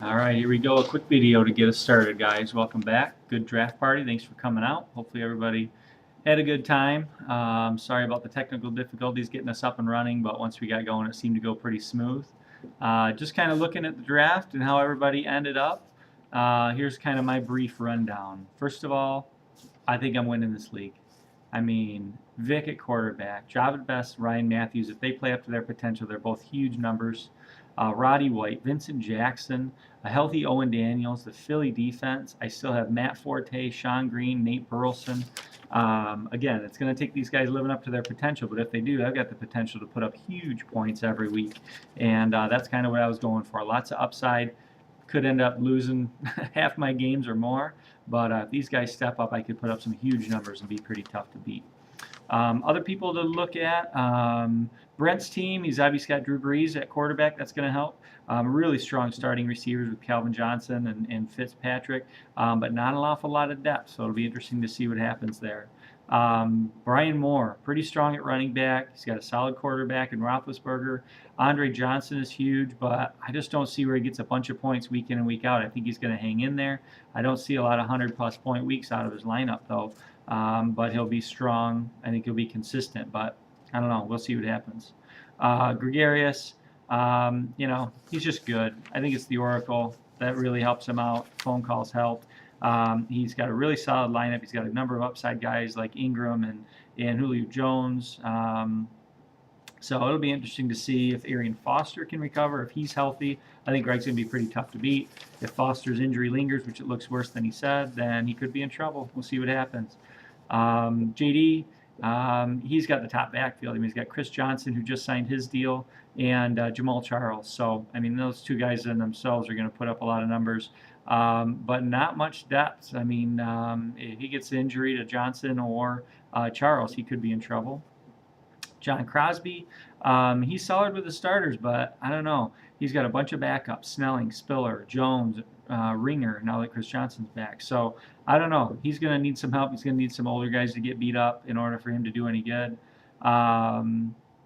All right, here we go. A quick video to get us started, guys. Welcome back. Good draft party. Thanks for coming out. Hopefully everybody had a good time. Sorry about the technical difficulties getting us up and running, but once we got going, it seemed to go pretty smooth. Just kind of looking at the draft and how everybody ended up. Here's kind of my brief rundown. First of all, I think I'm winning this league. I mean, Vic at quarterback, Javid Best, Ryan Matthews, if they play up to their potential, they're both huge numbers. Roddy White, Vincent Jackson, a healthy Owen Daniels, the Philly defense. I still have Matt Forte, Sean Green, Nate Burleson. Again, it's going to take these guys living up to their potential, but if they do, I've got the potential to put up huge points every week. And that's kind of what I was going for. Lots of upside. Could end up losing half my games or more, but if these guys step up, I could put up some huge numbers and be pretty tough to beat. Other people to look at, Brent's team, he's obviously got Drew Brees at quarterback. That's going to help. Really strong starting receivers with Calvin Johnson and Fitzpatrick, but not an awful lot of depth, so it'll be interesting to see what happens there. Brian Moore, pretty strong at running back. He's got a solid quarterback in Roethlisberger. Andre Johnson is huge, but I just don't see where he gets a bunch of points week in and week out. I think he's going to hang in there. I don't see a lot of 100-plus point weeks out of his lineup, though. But he'll be strong. I think he'll be consistent, but I don't know. We'll see what happens. Gregarious, he's just good. I think it's the Oracle that really helps him out. Phone calls help. He's got a really solid lineup. He's got a number of upside guys like Ingram and Julio Jones. So it'll be interesting to see if Arian Foster can recover, if he's healthy. I think Greg's going to be pretty tough to beat. If Foster's injury lingers, which it looks worse than he said, then he could be in trouble. We'll see what happens. JD, he's got the top backfield. I mean, he's got Chris Johnson, who just signed his deal, and Jamal Charles. So, I mean, those two guys in themselves are going to put up a lot of numbers, but not much depth. I mean, if he gets an injury to Johnson or Charles, he could be in trouble. John Crosby, he's solid with the starters, but I don't know. He's got a bunch of backups: Snelling, Spiller, Jones, Ringer, now that Chris Johnson's back. So I don't know. He's going to need some help. He's going to need some older guys to get beat up in order for him to do any good.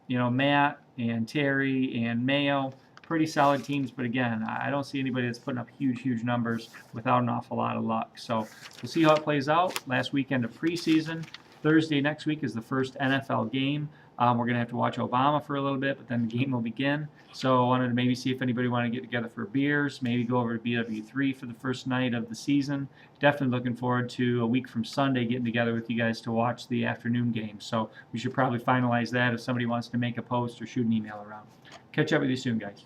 Matt and Terry and Mayo, pretty solid teams, but again, I don't see anybody that's putting up huge numbers without an awful lot of luck. So we'll see how it plays out. Last weekend of preseason. Thursday next week is the first NFL game. We're going to have to watch Obama for a little bit, but then the game will begin. So I wanted to maybe see if anybody wanted to get together for beers, maybe go over to BW3 for the first night of the season. Definitely looking forward to a week from Sunday getting together with you guys to watch the afternoon game. So we should probably finalize that if somebody wants to make a post or shoot an email around. Catch up with you soon, guys.